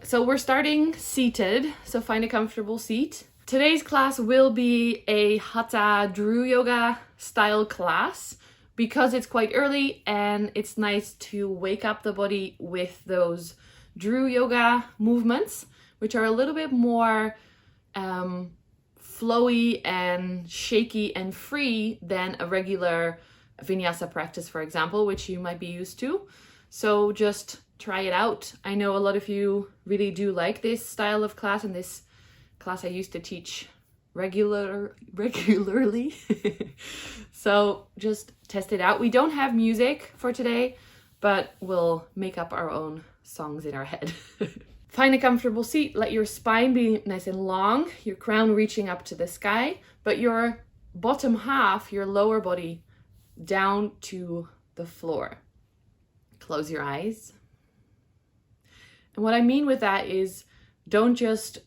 So we're starting seated, so find a comfortable seat. Today's class will be a Hatha Drew Yoga style class because it's quite early and it's nice to wake up the body with those Drew Yoga movements, which are a little bit more flowy and shaky and free than a regular vinyasa practice, for example, which you might be used to. So just try it out. I know a lot of you really do like this style of class, and this class I used to teach regularly. So just test it out. We don't have music for today, but we'll make up our own songs in our head. Find a comfortable seat. Let your spine be nice and long, your crown reaching up to the sky, but your bottom half, your lower body, down to the floor. Close your eyes. And what I mean with that is don't just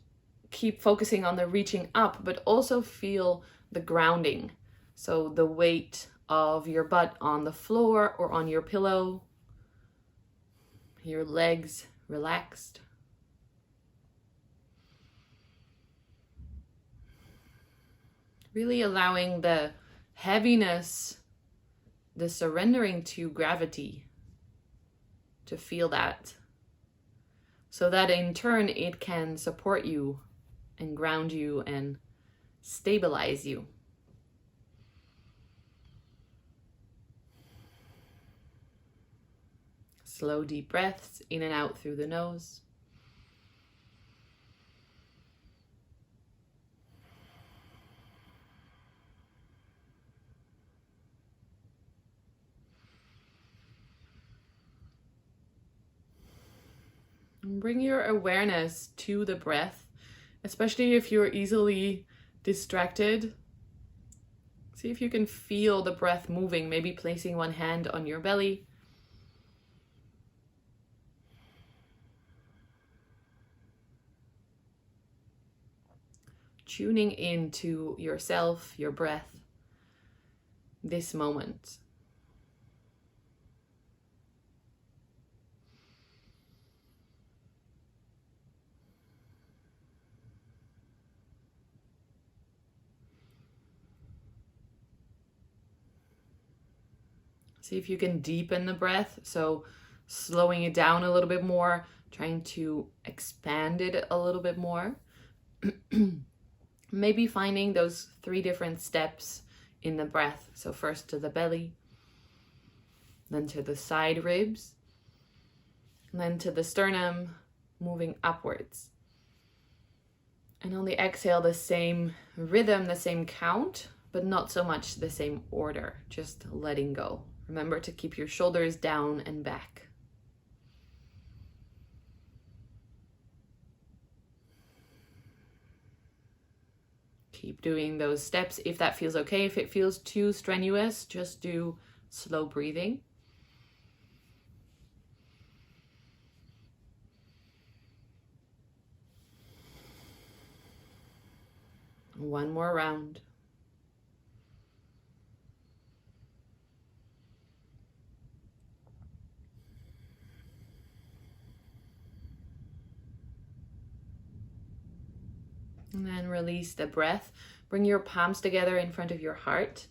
keep focusing on the reaching up, but also feel the grounding. So the weight of your butt on the floor or on your pillow, your legs relaxed. Really allowing the heaviness, the surrendering to gravity, to feel that, so that in turn it can support you and ground you and stabilize you. Slow, deep breaths in and out through the nose. Bring your awareness to the breath, especially if you're easily distracted. See if you can feel the breath moving, maybe placing one hand on your belly. Tuning into yourself, your breath, this moment. See if you can deepen the breath, so slowing it down a little bit more, trying to expand it a little bit more. Maybe finding those 3 different steps in the breath. So first to the belly, then to the side ribs, and then to the sternum, moving upwards. And on the exhale, the same rhythm, the same count, but not so much the same order, just letting go. Remember to keep your shoulders down and back. Keep doing those steps if that feels okay. If it feels too strenuous, just do slow breathing. One more round. And then release the breath. Bring your palms together in front of your heart.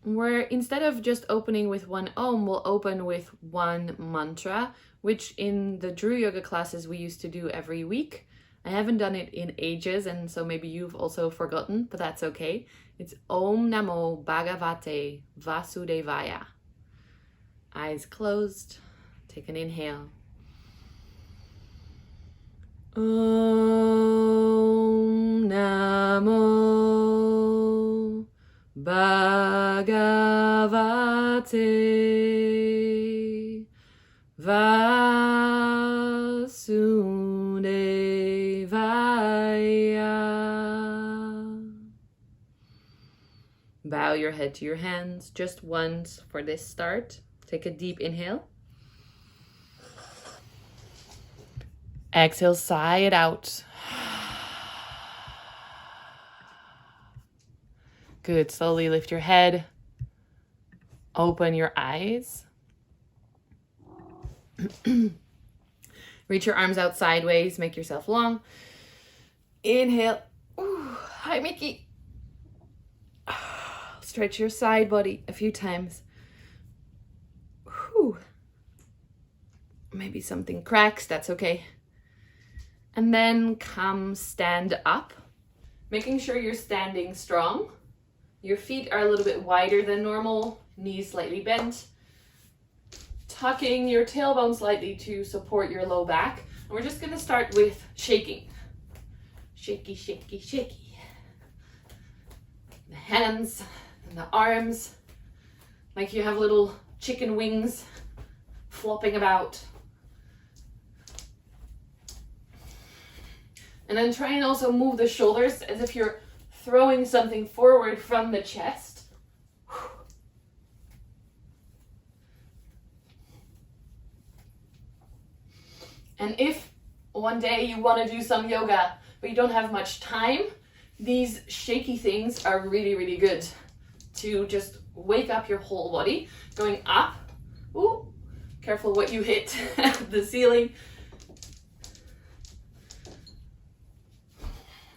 Where instead of just opening with one Om, we'll open with one mantra, which in the Drew Yoga classes we used to do every week. I haven't done it in ages, and so maybe you've also forgotten, but that's okay. It's Om Namo Bhagavate Vasudevaya. Eyes closed. Take an inhale. Om Namo Bhagavate Vasudevaya. Bow your head to your hands just once for this start. Take a deep inhale. Exhale, sigh it out. Good. Slowly lift your head. Open your eyes. Reach your arms out sideways, make yourself long. Inhale. Ooh, hi, Mickey. Stretch your side body a few times. Whew. Maybe something cracks, that's okay. And then come stand up, making sure you're standing strong. Your feet are a little bit wider than normal, knees slightly bent. Tucking your tailbone slightly to support your low back. And we're just gonna start with shaking. Shaky, shaky, shaky. The hands and the arms, like you have little chicken wings flopping about. And then try and also move the shoulders as if you're throwing something forward from the chest. And if one day you want to do some yoga, but you don't have much time, these shaky things are really, really good to just wake up your whole body. Going up, ooh, careful what you hit the ceiling.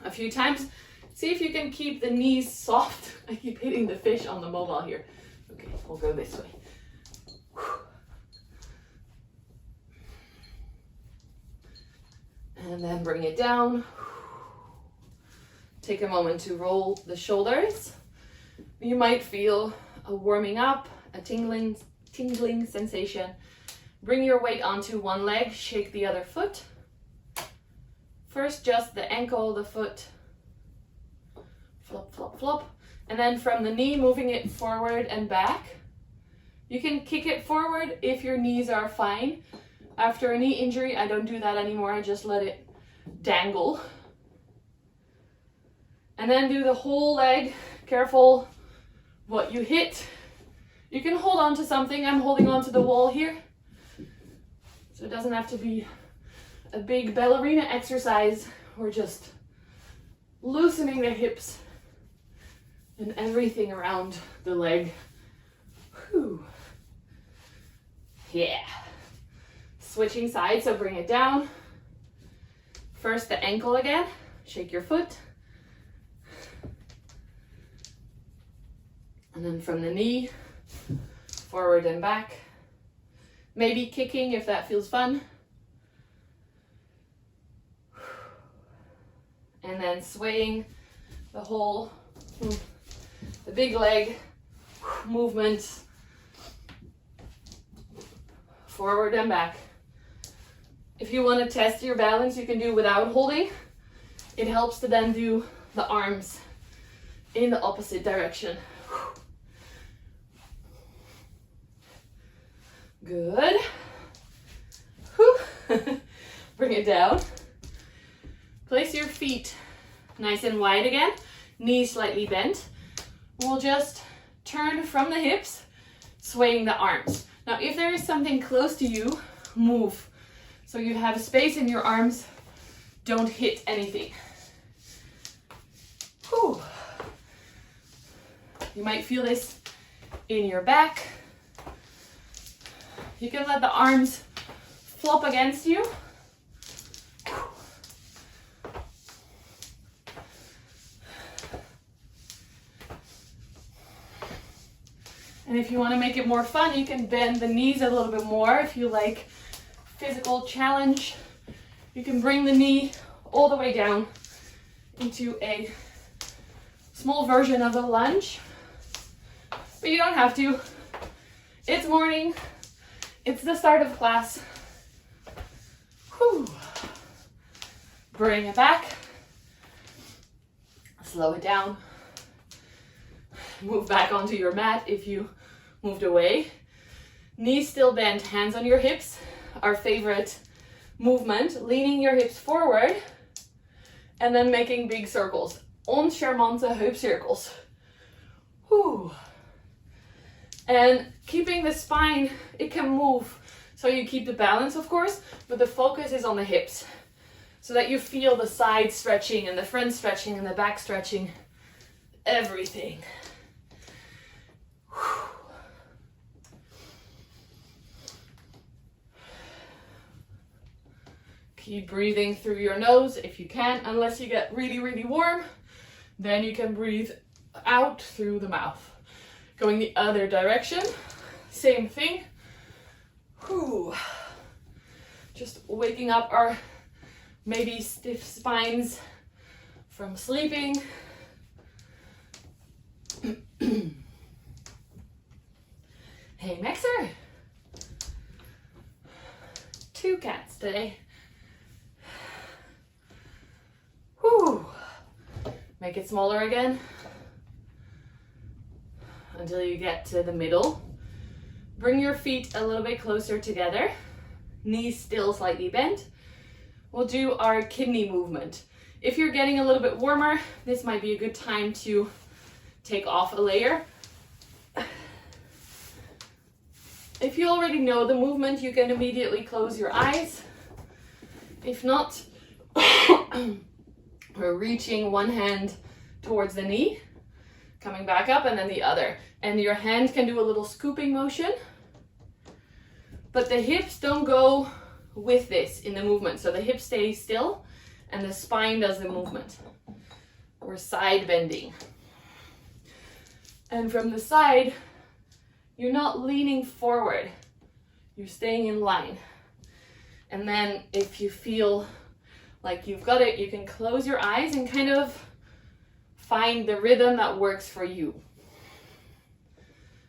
A few times. See if you can keep the knees soft. I keep hitting the fish on the mobile here. Okay, we'll go this way. And then bring it down. Take a moment to roll the shoulders. You might feel a warming up, a tingling sensation. Bring your weight onto one leg, shake the other foot. First, just the ankle, the foot, flop, flop, flop. And then from the knee, moving it forward and back. You can kick it forward if your knees are fine. After a knee injury, I don't do that anymore. I just let it dangle. And then do the whole leg. Careful what you hit. You can hold on to something. I'm holding on to the wall here. So it doesn't have to be a big ballerina exercise. We're just loosening the hips and everything around the leg. Whew. Yeah. Switching sides, so bring it down. First the ankle again. Shake your foot. And then from the knee, forward and back. Maybe kicking if that feels fun. And then swaying the whole, the big leg movement, forward and back. If you want to test your balance, you can do without holding. It helps to then do the arms in the opposite direction. Good. Bring it down. Place your feet nice and wide again, knees slightly bent. We'll just turn from the hips, swaying the arms. Now, if there is something close to you, move. So you have space in your arms, don't hit anything. Whew. You might feel this in your back. You can let the arms flop against you. And if you want to make it more fun, you can bend the knees a little bit more. If you like physical challenge, you can bring the knee all the way down into a small version of a lunge. But you don't have to. It's morning. It's the start of class. Whew. Bring it back. Slow it down. Move back onto your mat if you moved away. Knees still bent, hands on your hips. Our favorite movement, leaning your hips forward and then making big circles. Oncharmante heupcirkels. Whew. And keeping the spine, it can move. So you keep the balance, of course, but the focus is on the hips. So that you feel the side stretching and the front stretching and the back stretching. Everything. Keep breathing through your nose if you can, unless you get really, really warm. Then you can breathe out through the mouth. Going the other direction, same thing. Whew. Just waking up our maybe stiff spines from sleeping. Hey, Mixer. 2 cats today. Whew. Make it smaller again until you get to the middle. Bring your feet a little bit closer together. Knees still slightly bent. We'll do our kidney movement. If you're getting a little bit warmer, this might be a good time to take off a layer. If you already know the movement, you can immediately close your eyes. If not, we're reaching one hand towards the knee, coming back up, and then the other. And your hand can do a little scooping motion, but the hips don't go with this in the movement. So the hips stay still and the spine does the movement. We're side bending. And from the side, you're not leaning forward. You're staying in line. And then if you feel like you've got it, you can close your eyes and kind of find the rhythm that works for you.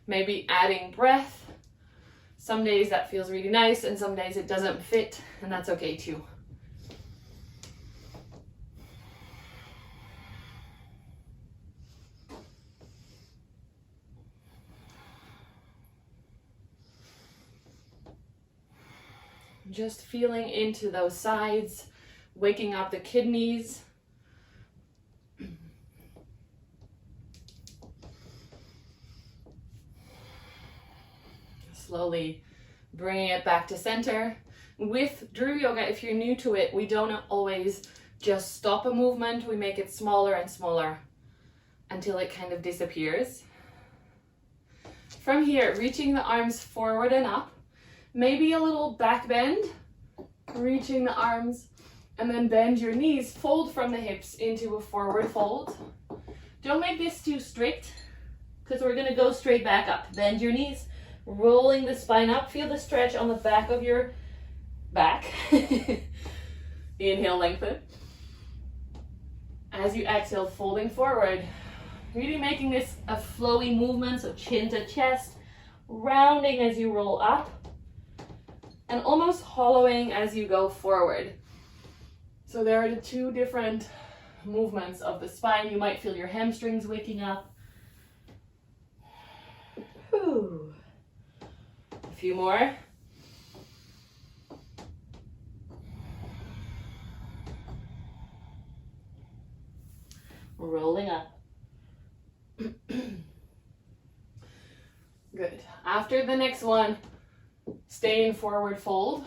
Maybe adding breath. Some days that feels really nice and some days it doesn't fit, and that's okay too. Just feeling into those sides, waking up the kidneys. Slowly bringing it back to center. With Drew Yoga, if you're new to it, we don't always just stop a movement. We make it smaller and smaller until it kind of disappears. From here, reaching the arms forward and up. Maybe a little back bend, reaching the arms, and then bend your knees, fold from the hips into a forward fold. Don't make this too strict, because we're gonna go straight back up. Bend your knees, rolling the spine up. Feel the stretch on the back of your back. Inhale, lengthen. As you exhale, folding forward. Really making this a flowy movement, so chin to chest, rounding as you roll up, and almost hollowing as you go forward. So there are the 2 different movements of the spine. You might feel your hamstrings waking up. Whew. A few more. Rolling up. Good. After the next one, stay in forward fold.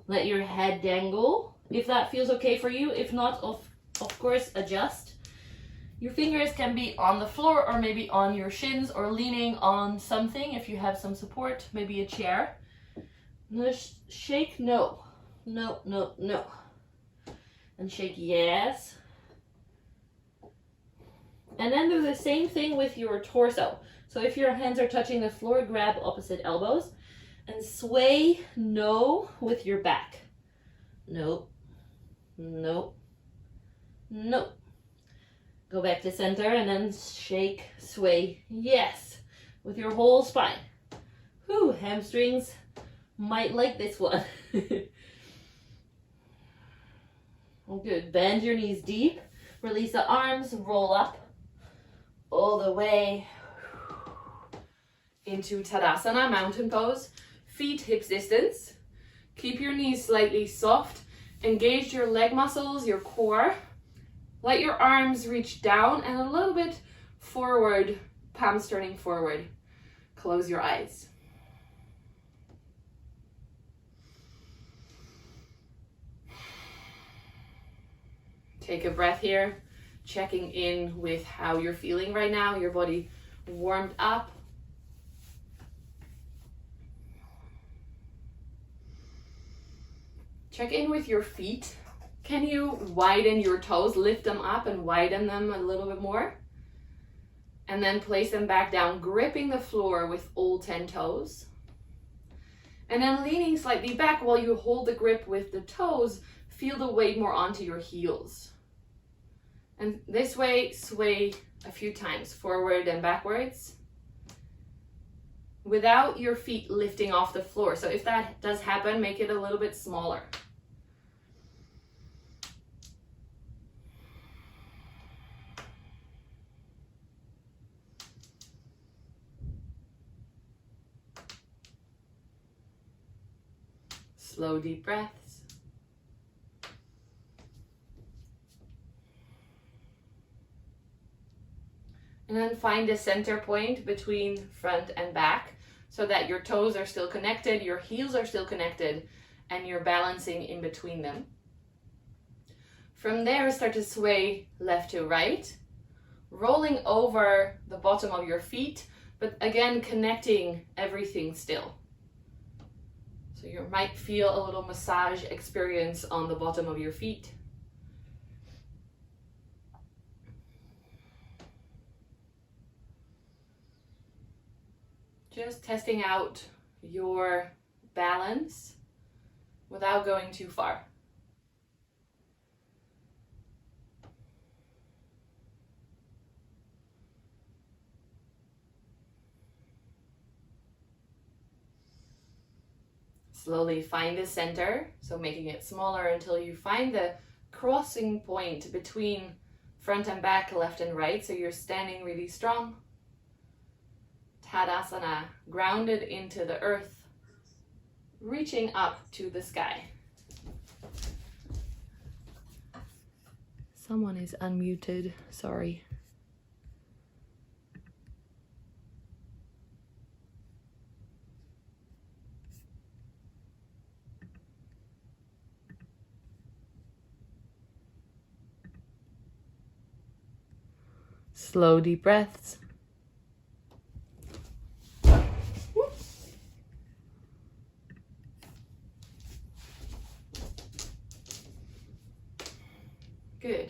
Let your head dangle, if that feels okay for you. If not, of course, adjust. Your fingers can be on the floor or maybe on your shins or leaning on something if you have some support, maybe a chair. Shake no. No, no, no. And shake yes. And then do the same thing with your torso. So if your hands are touching the floor, grab opposite elbows and sway no with your back. No, no, no. Go back to center and then shake, sway, yes, with your whole spine. Whew, hamstrings might like this one. Good, bend your knees deep, release the arms, roll up all the way into Tadasana, mountain pose. Feet hips distance. Keep your knees slightly soft. Engage your leg muscles, your core. Let your arms reach down and a little bit forward, palms turning forward. Close your eyes. Take a breath here, checking in with how you're feeling right now. Your body warmed up. Check in with your feet. Can you widen your toes, lift them up and widen them a little bit more? And then place them back down, gripping the floor with all 10 toes. And then leaning slightly back while you hold the grip with the toes, feel the weight more onto your heels. And this way, sway a few times, forward and backwards, without your feet lifting off the floor. So if that does happen, make it a little bit smaller. Slow, deep breaths. And then find a center point between front and back so that your toes are still connected, your heels are still connected, and you're balancing in between them. From there, start to sway left to right, rolling over the bottom of your feet, but again, connecting everything still. So you might feel a little massage experience on the bottom of your feet. Just testing out your balance without going too far. Slowly find the center, so making it smaller until you find the crossing point between front and back, left and right, so you're standing really strong. Tadasana, grounded into the earth, reaching up to the sky. Someone is unmuted, sorry. Slow, deep breaths. Good.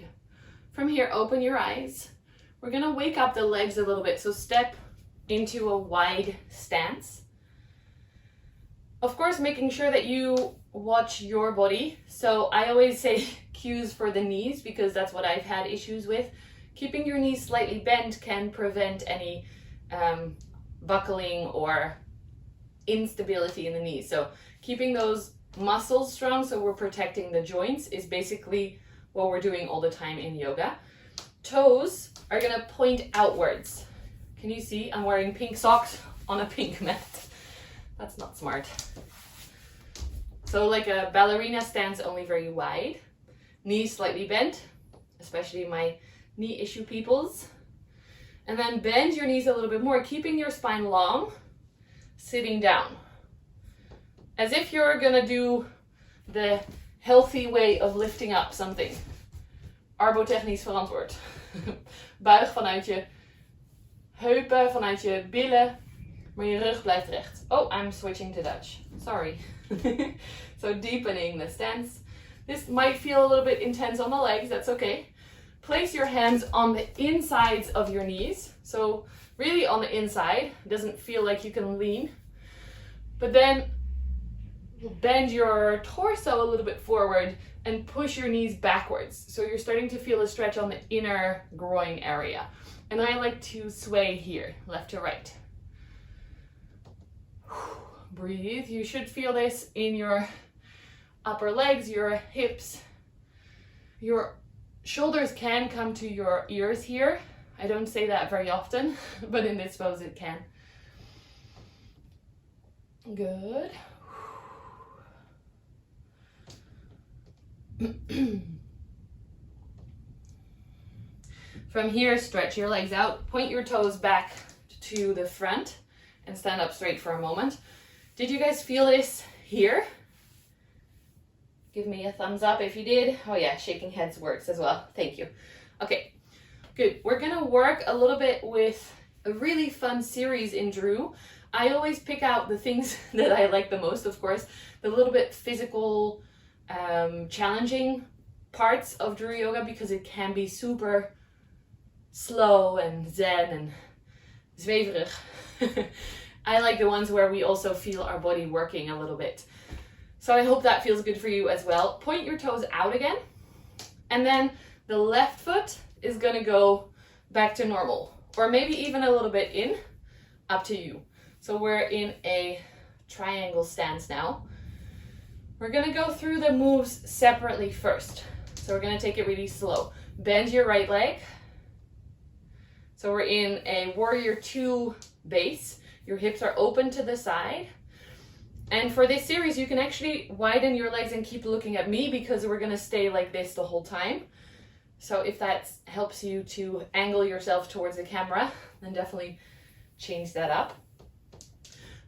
From here, open your eyes. We're gonna wake up the legs a little bit. So step into a wide stance. Of course, making sure that you watch your body. So I always say cues for the knees because that's what I've had issues with. Keeping your knees slightly bent can prevent any buckling or instability in the knees. So keeping those muscles strong so we're protecting the joints is basically what we're doing all the time in yoga. Toes are gonna point outwards. Can you see? I'm wearing pink socks on a pink mat. That's not smart. So like a ballerina stance, only very wide. Knees slightly bent, especially my knee issue peoples. And then bend your knees a little bit more, keeping your spine long, sitting down. As if you're gonna do the healthy way of lifting up something. Arbotechnisch verantwoord. Buig vanuit je heupen, vanuit je billen, maar je rug blijft recht. Oh, I'm switching to Dutch. Sorry. So deepening the stance. This might feel a little bit intense on the legs, that's okay. Place your hands on the insides of your knees. So really on the inside. It doesn't feel like you can lean. But then bend your torso a little bit forward and push your knees backwards. So you're starting to feel a stretch on the inner groin area. And I like to sway here, left to right. Breathe. You should feel this in your upper legs, your hips. Your shoulders can come to your ears here. I don't say that very often, but in this pose it can. Good. From here, stretch your legs out, point your toes back to the front and stand up straight for a moment. Did you guys feel this here? Give me a thumbs up if you did. Oh yeah, shaking heads works as well. Thank you. Okay, good. We're gonna work a little bit with a really fun series in Drew. I always pick out the things that I like the most, of course, the little bit physical challenging parts of Drew yoga because it can be super slow and zen and zweverig. I like the ones where we also feel our body working a little bit. So I hope that feels good for you as well. Point your toes out again. And then the left foot is gonna go back to normal, or maybe even a little bit in, up to you. So we're in a triangle stance now. We're gonna go through the moves separately first. So we're gonna take it really slow. Bend your right leg. So we're in a warrior 2 base. Your hips are open to the side. And for this series, you can actually widen your legs and keep looking at me because we're gonna stay like this the whole time. So if that helps you to angle yourself towards the camera, then definitely change that up.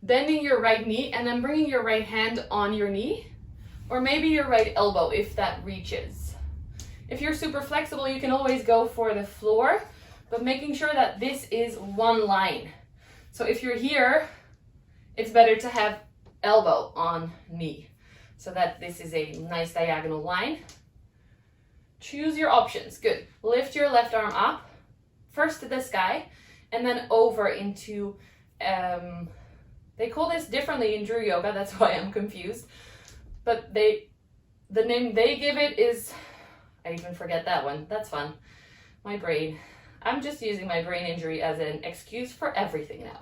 Bending your right knee and then bringing your right hand on your knee, or maybe your right elbow if that reaches. If you're super flexible, you can always go for the floor, but making sure that this is one line. So if you're here, it's better to have elbow on knee so that this is a nice diagonal line. Choose your options. Good. Lift your left arm up, first to the sky, and then over into, they call this differently in Drew yoga, that's why I'm confused. But the name they give it is, I even forget that one. That's fun. My brain. I'm just using my brain injury as an excuse for everything now.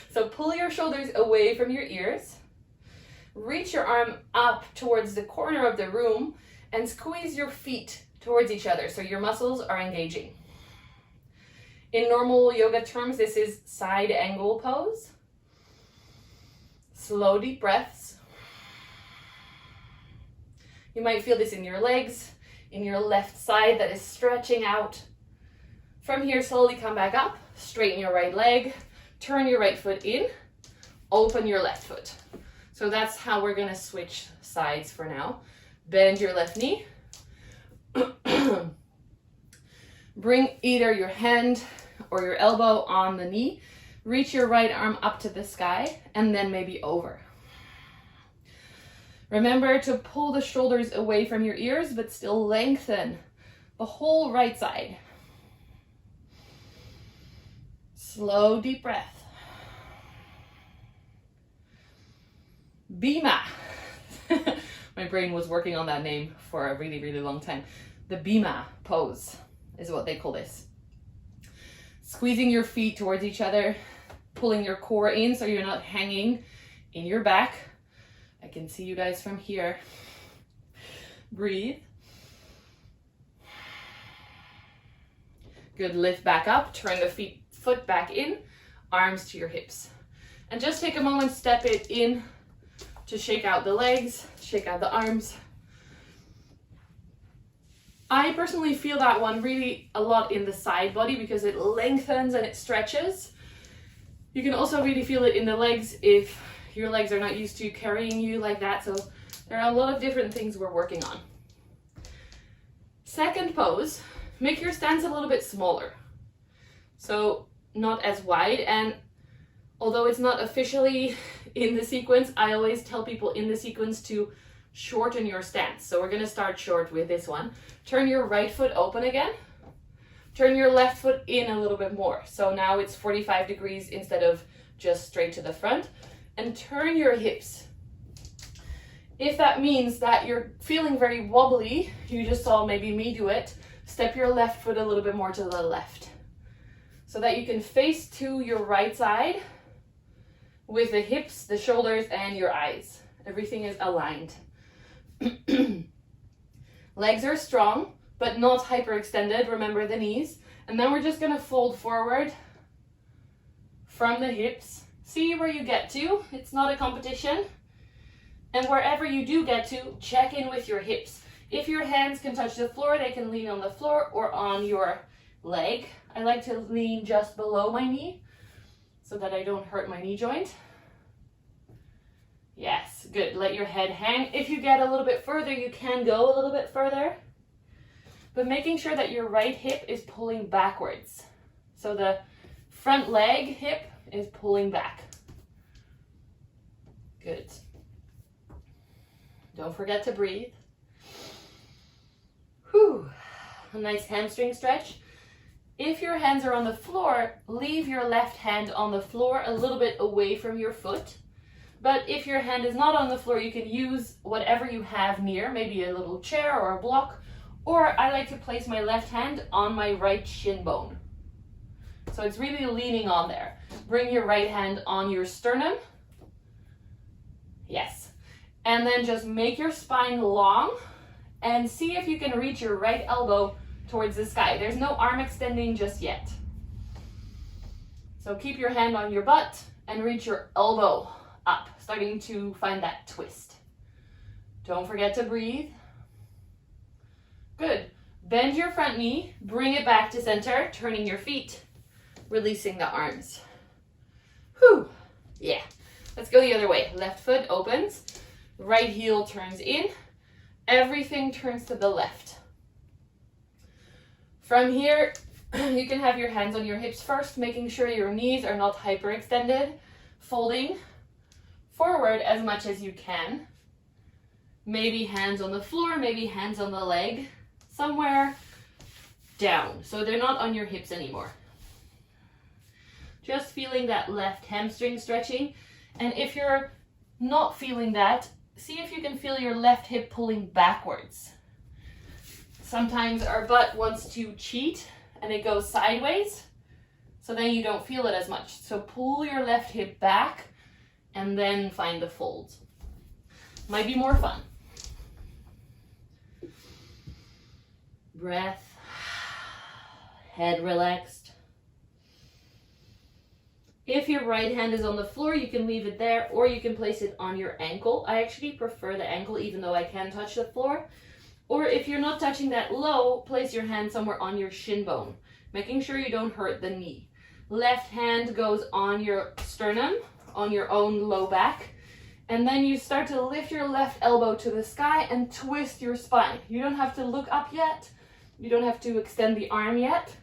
So pull your shoulders away from your ears. Reach your arm up towards the corner of the room and squeeze your feet towards each other so your muscles are engaging. In normal yoga terms, this is side angle pose. Slow, deep breaths. You might feel this in your legs, in your left side that is stretching out. From here, slowly come back up, straighten your right leg, turn your right foot in, open your left foot. So that's how we're gonna switch sides for now. Bend your left knee. Bring either your hand or your elbow on the knee. Reach your right arm up to the sky and then maybe over. Remember to pull the shoulders away from your ears, but still lengthen the whole right side. Slow, deep breath. Bhima. My brain was working on that name for a really, really long time. The Bhima pose is what they call this. Squeezing your feet towards each other, pulling your core in so you're not hanging in your back. I can see you guys from here. Breathe. Good, lift back up, turn the foot back in, arms to your hips. And just take a moment, step it in to shake out the legs, shake out the arms. I personally feel that one really a lot in the side body because it lengthens and it stretches. You can also really feel it in the legs if your legs are not used to carrying you like that. So there are a lot of different things we're working on. Second pose, make your stance a little bit smaller. So not as wide, and although it's not officially in the sequence, I always tell people in the sequence to shorten your stance. So we're gonna start short with this one. Turn your right foot open again. Turn your left foot in a little bit more. So now it's 45 degrees instead of just straight to the front. And turn your hips. If that means that you're feeling very wobbly, you just saw maybe me do it, step your left foot a little bit more to the left so that you can face to your right side with the hips, the shoulders, and your eyes. Everything is aligned. Legs are strong, but not hyperextended. Remember the knees. And then we're just gonna fold forward from the hips. See where you get to. It's not a competition. And wherever you do get to, check in with your hips. If your hands can touch the floor, they can lean on the floor or on your leg. I like to lean just below my knee so that I don't hurt my knee joint. Yes, good. Let your head hang. If you get a little bit further, you can go a little bit further. But making sure that your right hip is pulling backwards. So the front leg hip is pulling back. Good. Don't forget to breathe. Whew. A nice hamstring stretch. If your hands are on the floor, leave your left hand on the floor a little bit away from your foot. But if your hand is not on the floor, you can use whatever you have near, maybe a little chair or a block, or I like to place my left hand on my right shin bone. So it's really leaning on there. Bring your right hand on your sternum. Yes. And then just make your spine long and see if you can reach your right elbow towards the sky. There's no arm extending just yet. So keep your hand on your butt and reach your elbow up, starting to find that twist. Don't forget to breathe. Good. Bend your front knee, bring it back to center, turning your feet, releasing the arms. Whew. Yeah. Let's go the other way. Left foot opens, right heel turns in, everything turns to the left. From here, you can have your hands on your hips first, making sure your knees are not hyperextended, folding forward as much as you can. Maybe hands on the floor, maybe hands on the leg, somewhere down, so they're not on your hips anymore. Just feeling that left hamstring stretching. And if you're not feeling that, see if you can feel your left hip pulling backwards. Sometimes our butt wants to cheat and it goes sideways, so then you don't feel it as much. So pull your left hip back and then find the fold. Might be more fun. Breath, head relaxed. If your right hand is on the floor, you can leave it there, or you can place it on your ankle. I actually prefer the ankle, even though I can touch the floor. Or if you're not touching that low, place your hand somewhere on your shin bone, making sure you don't hurt the knee. Left hand goes on your sternum, on your own low back, and then you start to lift your left elbow to the sky and twist your spine. You don't have to look up yet. You don't have to extend the arm yet.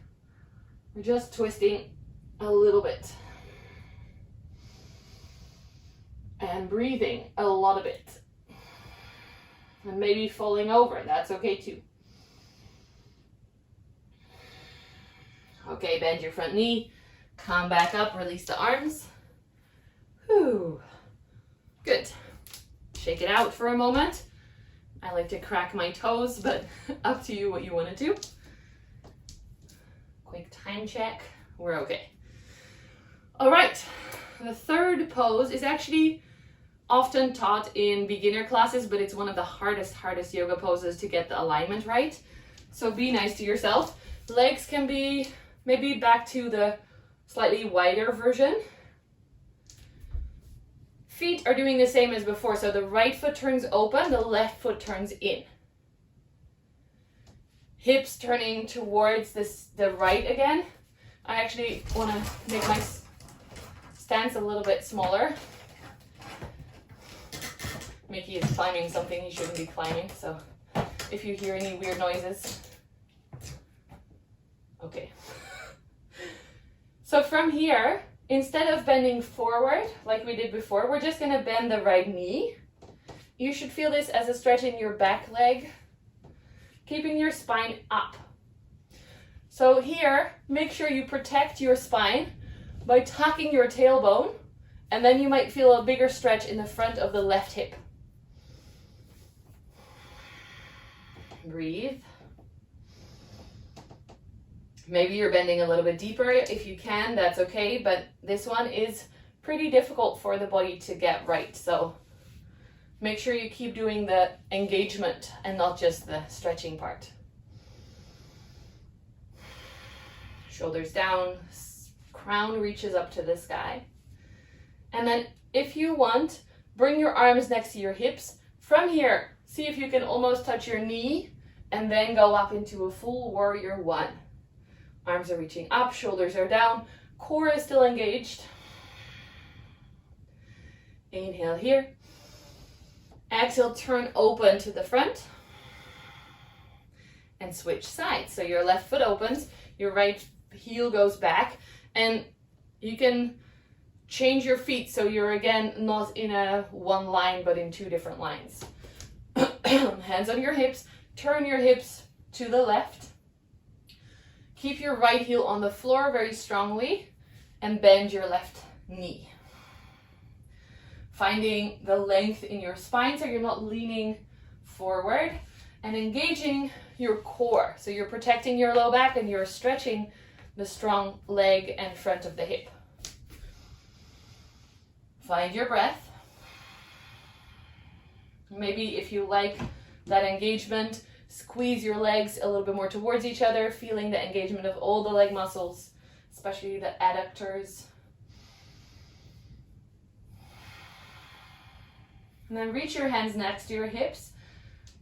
We're just twisting a little bit. And breathing a lot of it. And maybe falling over, that's okay too. Okay, bend your front knee, come back up, release the arms. Whew. Good. Shake it out for a moment. I like to crack my toes, but up to you what you want to do. Quick time check. We're okay. All right. The third pose is actually often taught in beginner classes, but it's one of the hardest yoga poses to get the alignment right. So be nice to yourself. Legs can be maybe back to the slightly wider version. Feet are doing the same as before. So the right foot turns open, the left foot turns in. Hips turning towards the right again. I actually want to make my stance a little bit smaller. Mickey is climbing something he shouldn't be climbing, so if you hear any weird noises. Okay. So from here, instead of bending forward like we did before, we're just going to bend the right knee. You should feel this as a stretch in your back leg, keeping your spine up. So here, make sure you protect your spine by tucking your tailbone, and then you might feel a bigger stretch in the front of the left hip. Breathe. Maybe you're bending a little bit deeper. If you can, that's okay, but this one is pretty difficult for the body to get right. So make sure you keep doing the engagement and not just the stretching part. Shoulders down, crown reaches up to the sky. And then if you want, bring your arms next to your hips. From here, see if you can almost touch your knee and then go up into a full warrior one. Arms are reaching up, shoulders are down, core is still engaged. Inhale here. Exhale, turn open to the front. And switch sides. So your left foot opens, your right heel goes back, and you can change your feet so you're again not in a one line but in two different lines. Hands on your hips, turn your hips to the left. Keep your right heel on the floor very strongly and bend your left knee. Finding the length in your spine so you're not leaning forward and engaging your core. So you're protecting your low back and you're stretching the strong leg and front of the hip. Find your breath. Maybe if you like that engagement, squeeze your legs a little bit more towards each other, feeling the engagement of all the leg muscles, especially the adductors. And then reach your hands next to your hips,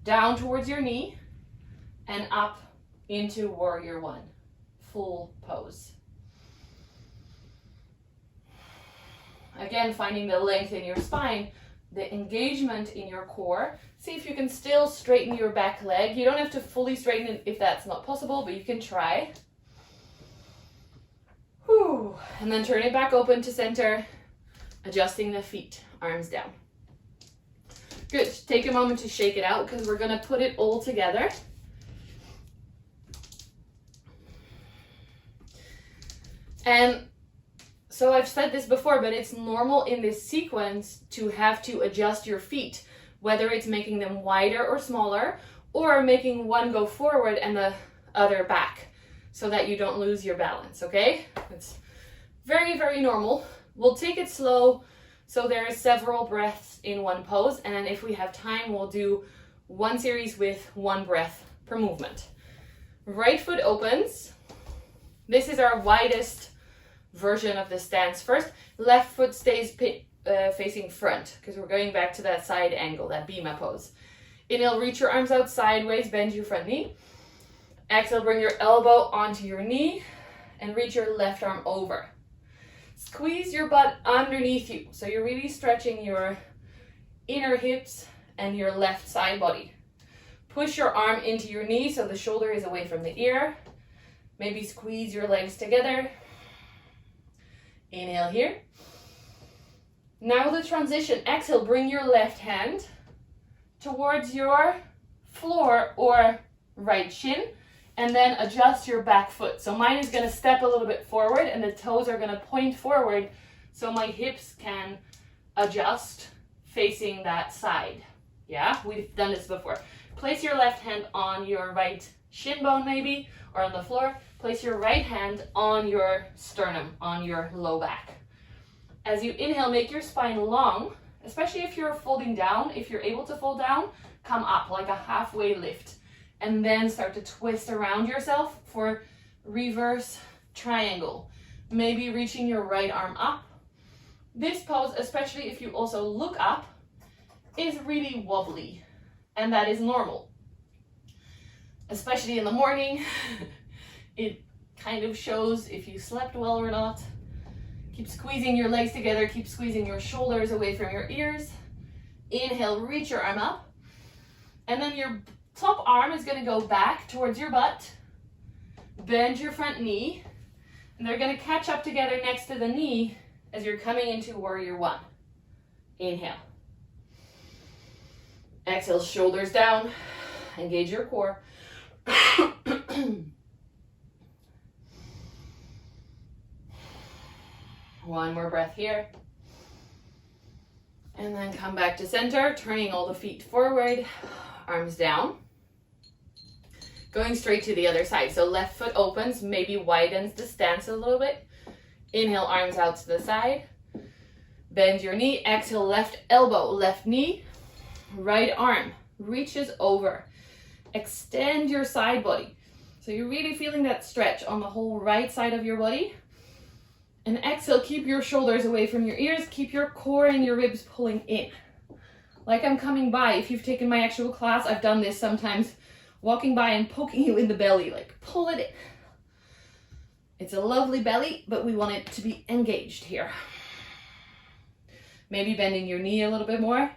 down towards your knee, and up into warrior one, full pose. Again, finding the length in your spine, the engagement in your core. See if you can still straighten your back leg. You don't have to fully straighten it if that's not possible, but you can try. Whew. And then turn it back open to center, adjusting the feet, arms down. Good. Take a moment to shake it out because we're going to put it all together. And so I've said this before, but it's normal in this sequence to have to adjust your feet, whether it's making them wider or smaller, or making one go forward and the other back, so that you don't lose your balance, okay? It's very, very normal. We'll take it slow, so there are several breaths in one pose, and then if we have time, we'll do one series with one breath per movement. Right foot opens. This is our widest version of the stance first. Left foot stays facing front because we're going back to that side angle, that bima pose. Inhale, reach your arms out sideways, bend your front knee. Exhale, bring your elbow onto your knee and reach your left arm over. Squeeze your butt underneath you. So you're really stretching your inner hips and your left side body. Push your arm into your knee so the shoulder is away from the ear. Maybe squeeze your legs together. Inhale here. Now the transition. Exhale, bring your left hand towards your floor or right shin, and then adjust your back foot. So mine is going to step a little bit forward and the toes are going to point forward so my hips can adjust facing that side. Yeah, we've done this before. Place your left hand on your right shin bone maybe, or on the floor. Place your right hand on your sternum, on your low back. As you inhale, make your spine long, especially if you're folding down. If you're able to fold down, come up like a halfway lift. And then start to twist around yourself for reverse triangle. Maybe reaching your right arm up. This pose, especially if you also look up, is really wobbly. And that is normal. Especially in the morning. It kind of shows if you slept well or not. Keep squeezing your legs together. Keep squeezing your shoulders away from your ears. Inhale, reach your arm up. And then your top arm is going to go back towards your butt. Bend your front knee. And they're going to catch up together next to the knee as you're coming into warrior one. Inhale. Exhale, shoulders down. Engage your core. One more breath here. And then come back to center, turning all the feet forward, arms down. Going straight to the other side. So left foot opens, maybe widens the stance a little bit. Inhale, arms out to the side. Bend your knee. Exhale, left elbow, left knee. Right arm reaches over. Extend your side body. So you're really feeling that stretch on the whole right side of your body. And exhale, keep your shoulders away from your ears. Keep your core and your ribs pulling in. Like I'm coming by. If you've taken my actual class, I've done this sometimes. Walking by and poking you in the belly. Like pull it in. It's a lovely belly, but we want it to be engaged here. Maybe bending your knee a little bit more.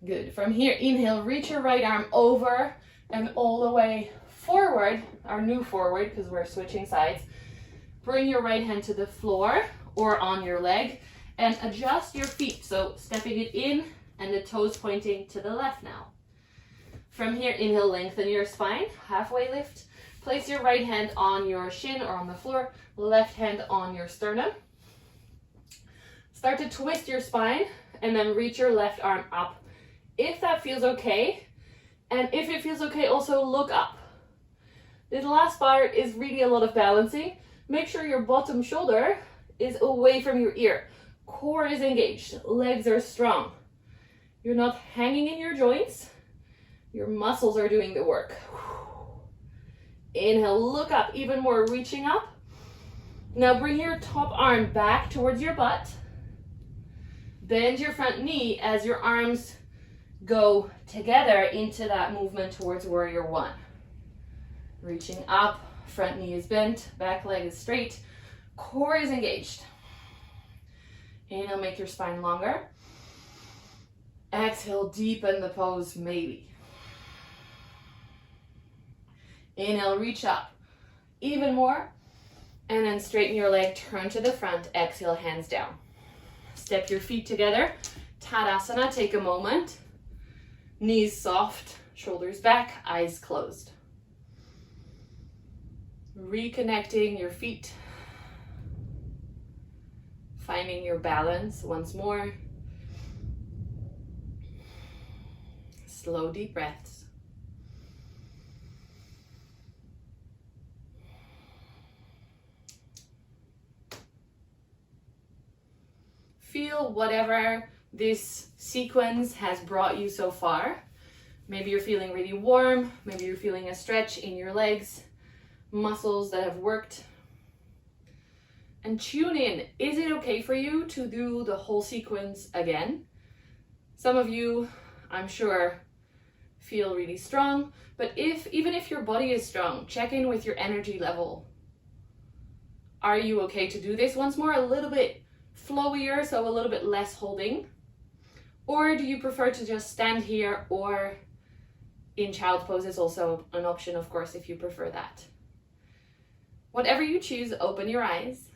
Good. From here, inhale, reach your right arm over and all the way forward. Our new forward, because we're switching sides. Bring your right hand to the floor or on your leg and adjust your feet. So stepping it in and the toes pointing to the left now. From here, inhale, lengthen your spine, halfway lift. Place your right hand on your shin or on the floor, left hand on your sternum. Start to twist your spine and then reach your left arm up. If that feels okay, and if it feels okay, also look up. This last part is really a lot of balancing. Make sure your bottom shoulder is away from your ear. Core is engaged, legs are strong. You're not hanging in your joints. Your muscles are doing the work. Inhale, look up, even more, reaching up. Now bring your top arm back towards your butt. Bend your front knee as your arms go together into that movement towards warrior one. Reaching up, front knee is bent, back leg is straight, core is engaged. Inhale, make your spine longer. Exhale, deepen the pose, maybe. Inhale, reach up, even more. And then straighten your leg, turn to the front, exhale, hands down. Step your feet together, Tadasana, take a moment. Knees soft, shoulders back, eyes closed. Reconnecting your feet. Finding your balance once more. Slow, deep breaths. Feel whatever this sequence has brought you so far. Maybe you're feeling really warm. Maybe you're feeling a stretch in your legs, muscles that have worked. And tune in. Is it okay for you to do the whole sequence again? Some of you, I'm sure, feel really strong. But even if your body is strong, check in with your energy level. Are you okay to do this once more? A little bit flowier, so a little bit less holding? Or do you prefer to just stand here, or in child pose is also an option, of course, if you prefer that. Whatever you choose, open your eyes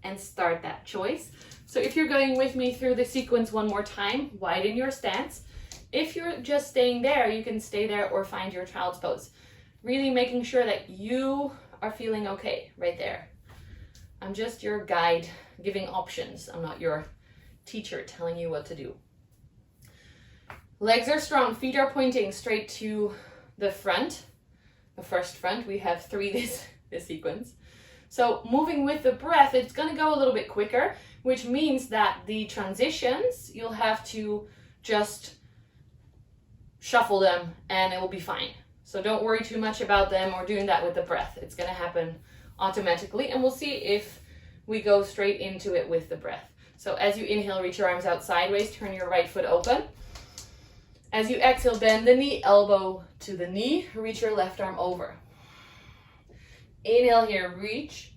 and start that choice. So if you're going with me through the sequence one more time, widen your stance. If you're just staying there, you can stay there or find your child's pose. Really making sure that you are feeling okay right there. I'm just your guide, giving options. I'm not your teacher telling you what to do. Legs are strong, feet are pointing straight to the front. The first front, we have 3 this sequence. So moving with the breath, it's gonna go a little bit quicker, which means that the transitions, you'll have to just shuffle them and it will be fine. So don't worry too much about them or doing that with the breath. It's gonna happen automatically, and we'll see if we go straight into it with the breath. So as you inhale, reach your arms out sideways, turn your right foot open. As you exhale, bend the knee, elbow to the knee, reach your left arm over. Inhale here, reach.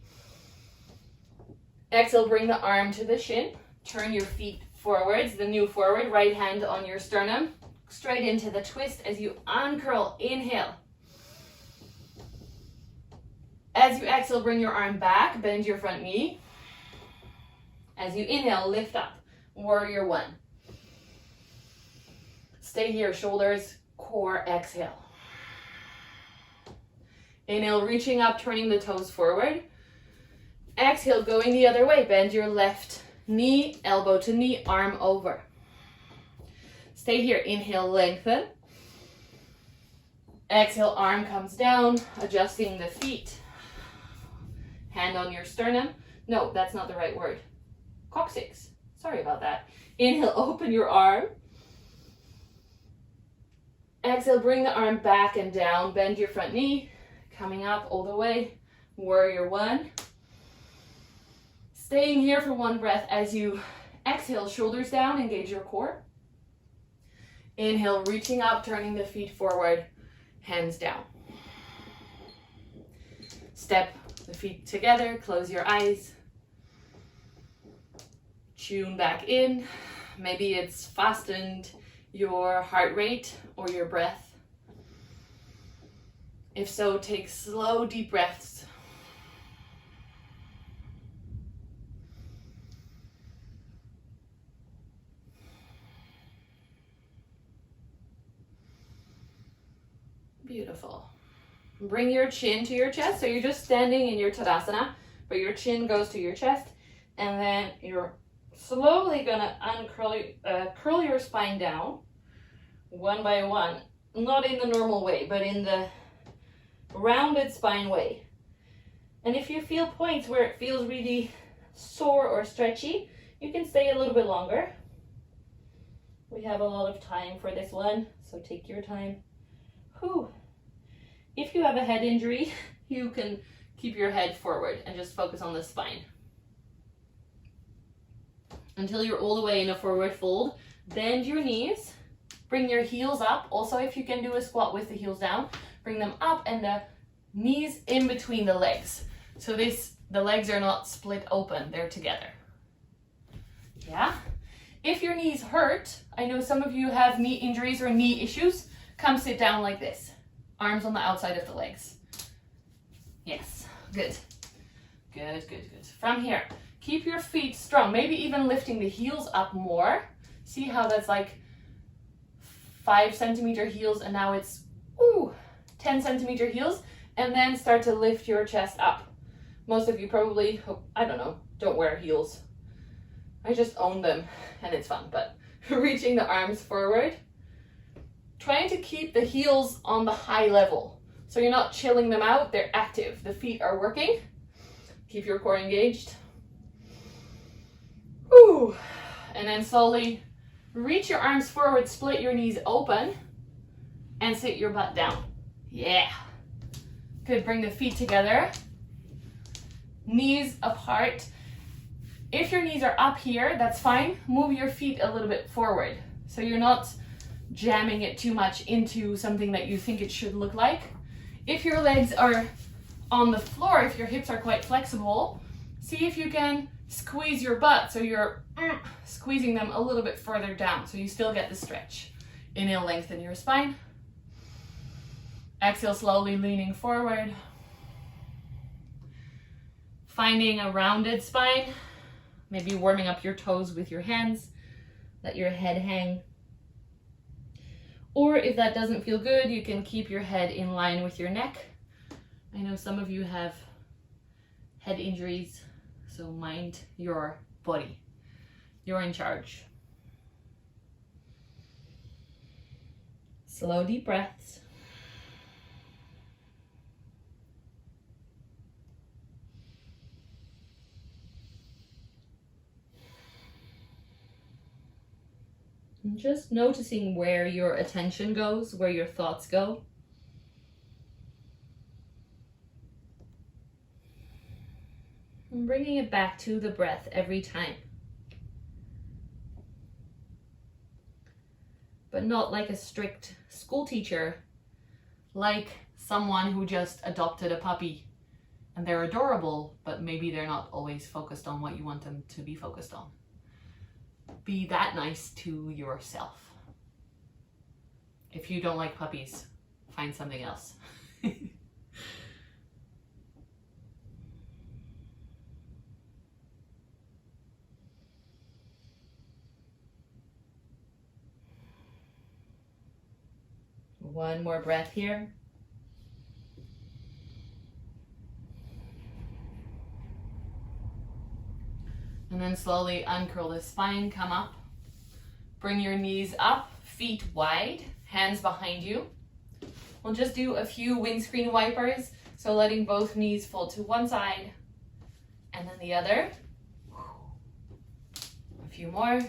Exhale, bring the arm to the shin. Turn your feet forwards, the new forward, right hand on your sternum. Straight into the twist as you uncurl, inhale. As you exhale, bring your arm back, bend your front knee. As you inhale, lift up, warrior one. Stay here, shoulders, core, exhale. Inhale, reaching up, turning the toes forward. Exhale, going the other way, bend your left knee, elbow to knee, arm over. Stay here, inhale, lengthen. Exhale, arm comes down, adjusting the feet. Hand on your sternum. No, that's not the right word. Coccyx. Sorry about that. Inhale, open your arm. Exhale, bring the arm back and down. Bend your front knee. Coming up all the way. Warrior one. Staying here for one breath as you exhale, shoulders down, engage your core. Inhale, reaching up, turning the feet forward, hands down. Step the feet together, close your eyes. Tune back in. Maybe it's fastened your heart rate or your breath. If so, take slow, deep breaths. Beautiful. Bring your chin to your chest. So you're just standing in your Tadasana, but your chin goes to your chest, and then you're slowly gonna curl your spine down one by one. Not in the normal way, but in the rounded spine way. And if you feel points where it feels really sore or stretchy, you can stay a little bit longer. We have a lot of time for this one, so take your time. Whew. If you have a head injury, you can keep your head forward and just focus on the spine. Until you're all the way in a forward fold, bend your knees, bring your heels up. Also, if you can do a squat with the heels down, bring them up and the knees in between the legs. So the legs are not split open, they're together. Yeah? If your knees hurt, I know some of you have knee injuries or knee issues, come sit down like this. Arms on the outside of the legs. Yes, good. Good. From here, keep your feet strong, maybe even lifting the heels up more. See how that's like 5 centimeter heels and now it's 10 centimeter heels, and then start to lift your chest up. Most of you probably, I don't know, don't wear heels. I just own them and it's fun, but reaching the arms forward, trying to keep the heels on the high level. So you're not chilling them out, they're active. The feet are working. Keep your core engaged. Whew. And then slowly reach your arms forward, split your knees open, and sit your butt down. Yeah. Good, bring the feet together. Knees apart. If your knees are up here, that's fine. Move your feet a little bit forward. So you're not jamming it too much into something that you think it should look like. If your legs are on the floor, if your hips are quite flexible, see if you can squeeze your butt so you're squeezing them a little bit further down so you still get the stretch. Inhale, lengthen your spine. Exhale, slowly leaning forward. Finding a rounded spine. Maybe warming up your toes with your hands. Let your head hang. Or if that doesn't feel good, you can keep your head in line with your neck. I know some of you have head injuries, so mind your body. You're in charge. Slow, deep breaths. And just noticing where your attention goes, where your thoughts go. And bringing it back to the breath every time. But not like a strict school teacher, like someone who just adopted a puppy and they're adorable, but maybe they're not always focused on what you want them to be focused on. Be that nice to yourself. If you don't like puppies, find something else. One more breath here. And then slowly uncurl the spine, come up. Bring your knees up, feet wide, hands behind you. We'll just do a few windscreen wipers. So letting both knees fall to one side and then the other. A few more.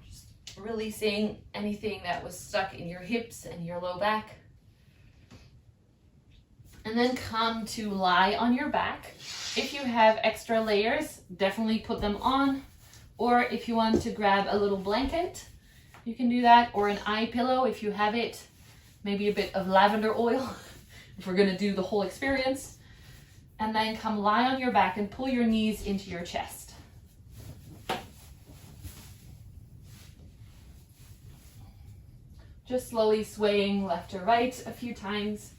Just releasing anything that was stuck in your hips and your low back. And then come to lie on your back. If you have extra layers, definitely put them on. Or if you want to grab a little blanket, you can do that. Or an eye pillow if you have it. Maybe a bit of lavender oil if we're gonna do the whole experience. And then come lie on your back and pull your knees into your chest. Just slowly swaying left to right a few times.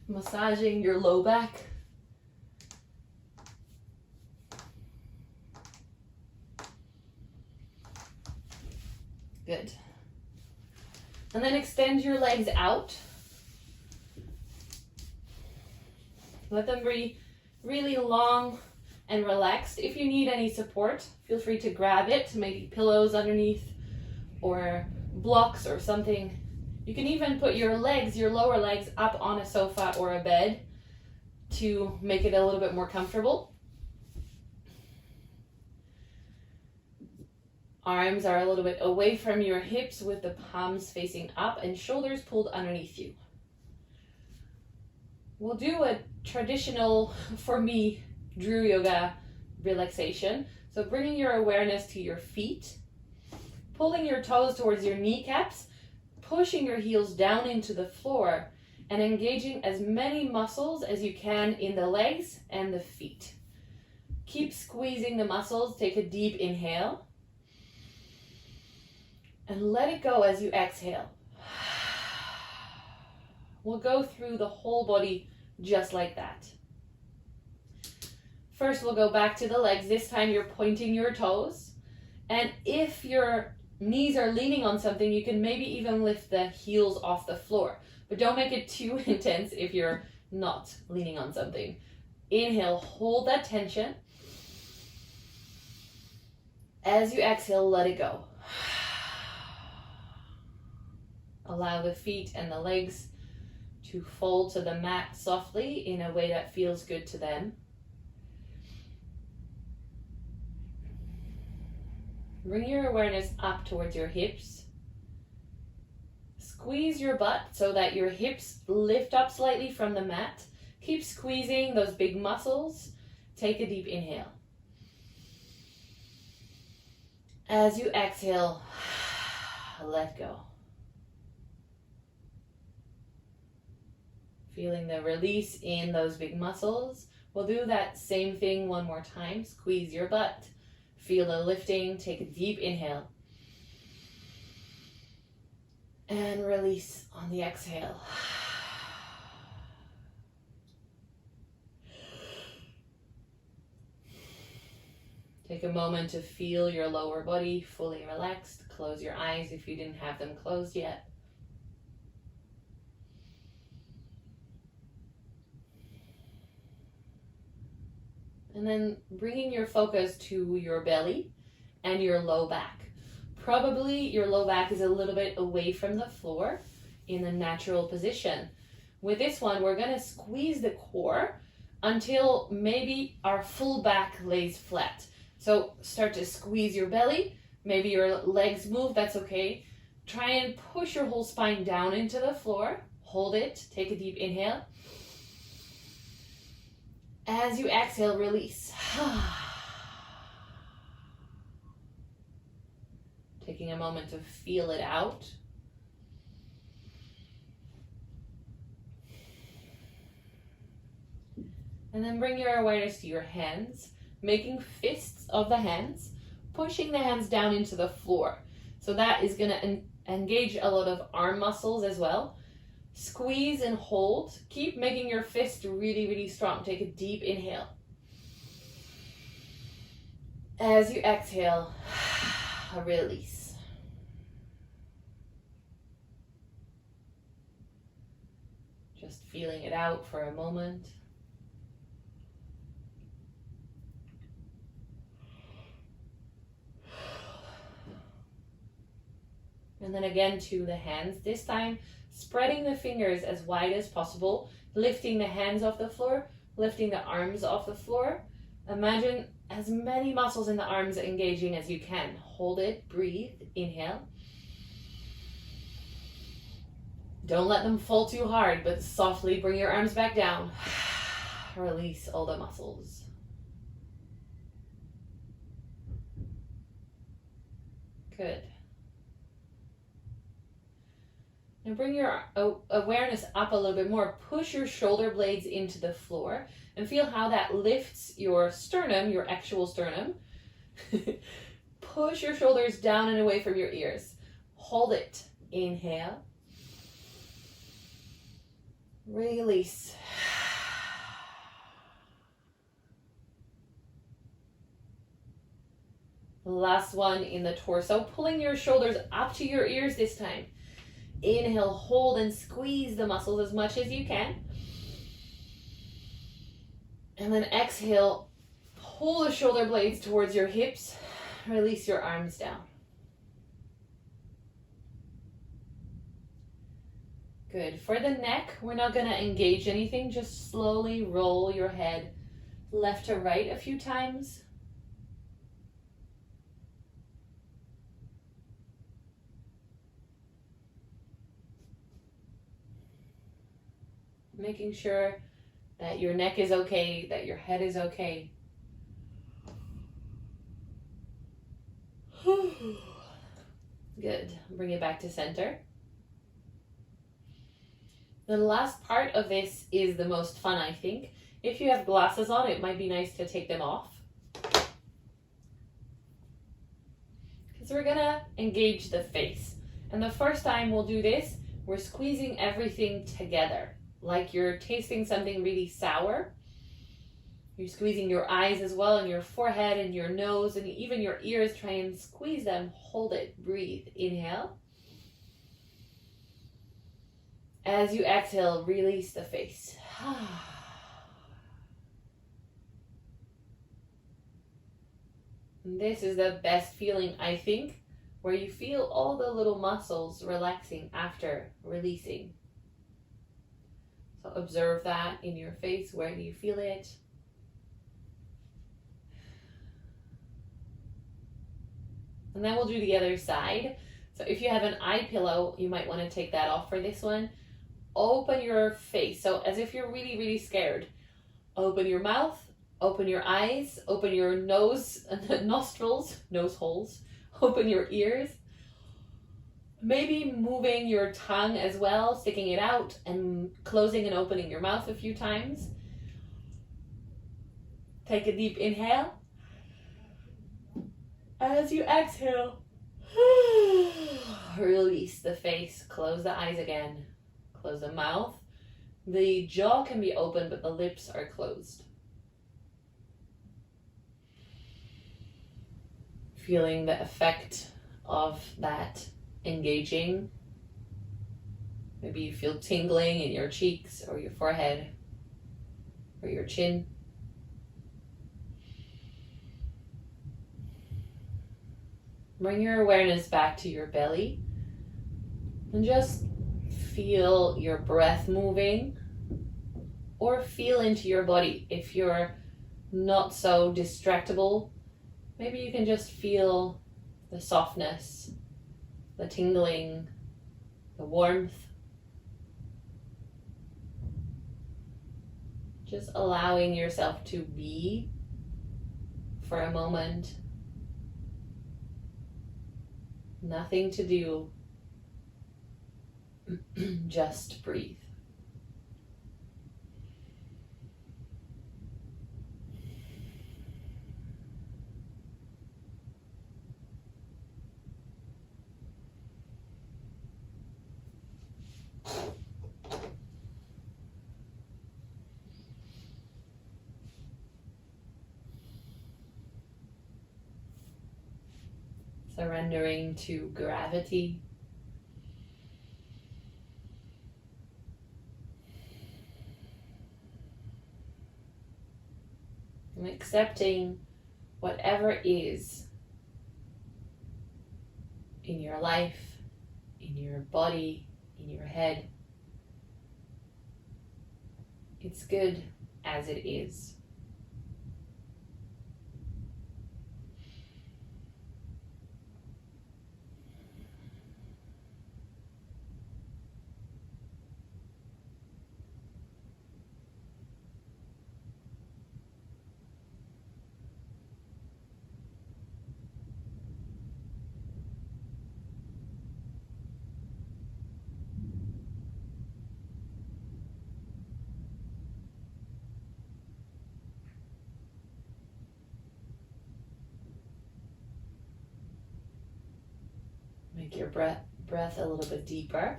Massaging your low back. Good. And then extend your legs out. Let them be really long and relaxed. If you need any support, feel free to grab it, maybe pillows underneath or blocks or something. You can even put your legs, your lower legs, up on a sofa or a bed to make it a little bit more comfortable. Arms are a little bit away from your hips with the palms facing up and shoulders pulled underneath you. We'll do a traditional, for me, Drew Yoga relaxation. So bringing your awareness to your feet, pulling your toes towards your kneecaps, pushing your heels down into the floor, and engaging as many muscles as you can in the legs and the feet. Keep squeezing the muscles. Take a deep inhale. And let it go as you exhale. We'll go through the whole body just like that. First, we'll go back to the legs. This time you're pointing your toes. And if your knees are leaning on something, you can maybe even lift the heels off the floor. But don't make it too intense if you're not leaning on something. Inhale, hold that tension. As you exhale, let it go. Allow the feet and the legs to fold to the mat softly in a way that feels good to them. Bring your awareness up towards your hips. Squeeze your butt so that your hips lift up slightly from the mat. Keep squeezing those big muscles. Take a deep inhale. As you exhale, let go. Feeling the release in those big muscles. We'll do that same thing one more time. Squeeze your butt. Feel the lifting. Take a deep inhale. And release on the exhale. Take a moment to feel your lower body fully relaxed. Close your eyes if you didn't have them closed yet. And then bringing your focus to your belly and your low back. Probably your low back is a little bit away from the floor in the natural position. With this one, we're going to squeeze the core until maybe our full back lays flat. So start to squeeze your belly. Maybe your legs move, that's okay. Try and push your whole spine down into the floor. Hold it. Take a deep inhale. As you exhale, release. Taking a moment to feel it out. And then bring your awareness to your hands, making fists of the hands, pushing the hands down into the floor. So that is going to engage a lot of arm muscles as well. Squeeze and hold. Keep making your fist really, really strong. Take a deep inhale. As you exhale, release. Just feeling it out for a moment. And then again to the hands. This time, spreading the fingers as wide as possible, lifting the hands off the floor, lifting the arms off the floor. Imagine as many muscles in the arms engaging as you can. Hold it, breathe, inhale. Don't let them fall too hard, but softly bring your arms back down. Release all the muscles. Good. And bring your awareness up a little bit more. Push your shoulder blades into the floor and feel how that lifts your sternum, your actual sternum. Push your shoulders down and away from your ears. Hold it. Inhale. Release. Last one in the torso. Pulling your shoulders up to your ears this time. Inhale, hold and squeeze the muscles as much as you can. And then exhale, pull the shoulder blades towards your hips. Release your arms down. Good. For the neck, we're not going to engage anything. Just slowly roll your head left to right a few times. Making sure that your neck is okay, that your head is okay. Good. Bring it back to center. The last part of this is the most fun, I think. If you have glasses on, it might be nice to take them off. Because we're going to engage the face. And the first time we'll do this, we're squeezing everything together. Like you're tasting something really sour. You're squeezing your eyes as well, and your forehead and your nose and even your ears. Try and squeeze them. Hold it. Breathe. Inhale. As you exhale, release the face. And this is the best feeling, I think, where you feel all the little muscles relaxing after releasing. So observe that in your face. Where do you feel it? And then we'll do the other side. So if you have an eye pillow, you might want to take that off for this one. Open your face. So as if you're really, really scared. Open your mouth, open your eyes, open your nose and nostrils, nose holes, open your ears. Maybe moving your tongue as well, sticking it out and closing and opening your mouth a few times. Take a deep inhale. As you exhale, release the face, close the eyes again, close the mouth. The jaw can be open, but the lips are closed. Feeling the effect of that engaging. Maybe you feel tingling in your cheeks or your forehead or your chin. Bring your awareness back to your belly and just feel your breath moving, or feel into your body. If you're not so distractible, maybe you can just feel the softness, the tingling, the warmth. Just allowing yourself to be for a moment. Nothing to do, just breathe. Surrendering to gravity. And accepting whatever is in your life, in your body, in your head. It's good as it is. Make your breath a little bit deeper.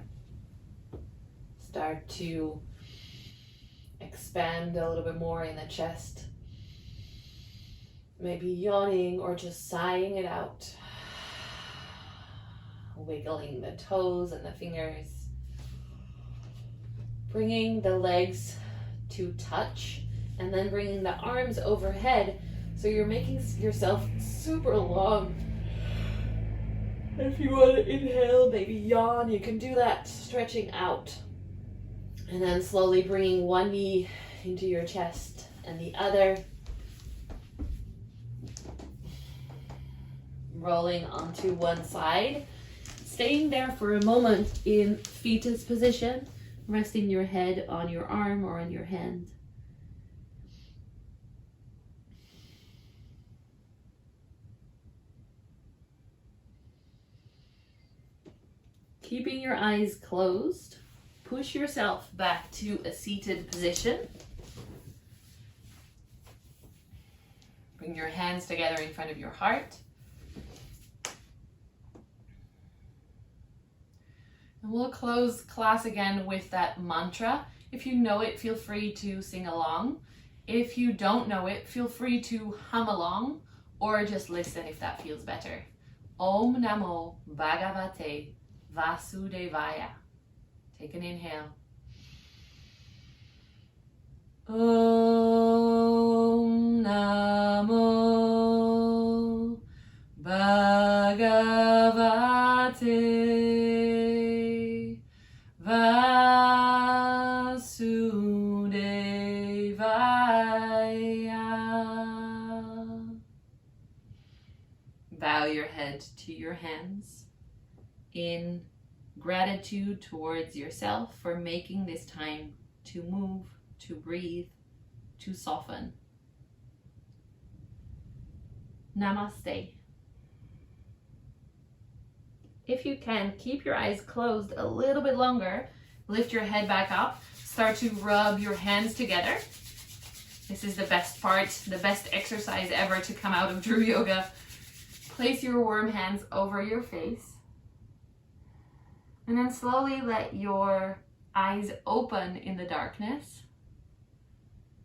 Start to expand a little bit more in the chest. Maybe yawning or just sighing it out. Wiggling the toes and the fingers. bringing the legs to touch and then bringing the arms overhead so you're making yourself super long. If you want to inhale, maybe yawn, you can do that, stretching out. And then slowly bringing one knee into your chest and the other. Rolling onto one side. Staying there for a moment in fetus position, resting your head on your arm or on your hand. Keeping your eyes closed, push yourself back to a seated position. Bring your hands together in front of your heart. And we'll close class again with that mantra. If you know it, feel free to sing along. If you don't know it, feel free to hum along or just listen if that feels better. Om Namo Bhagavate Vasudevaya. Take an inhale. Om Namo Bhagavate Vasudevaya. Bow your head to your hands in gratitude towards yourself for making this time to move, to breathe, to soften. Namaste. If you can, keep your eyes closed a little bit longer. Lift your head back up. Start to rub your hands together. This is the best part, the best exercise ever to come out of Drew Yoga. Place your warm hands over your face. And then slowly let your eyes open in the darkness.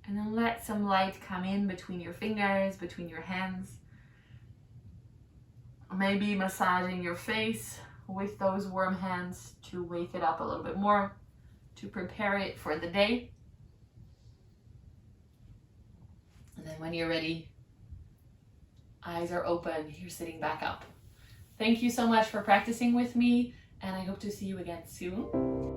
And then let some light come in between your fingers, between your hands. Maybe massaging your face with those warm hands to wake it up a little bit more, to prepare it for the day. And then when you're ready, eyes are open, you're sitting back up. Thank you so much for practicing with me, and I hope to see you again soon.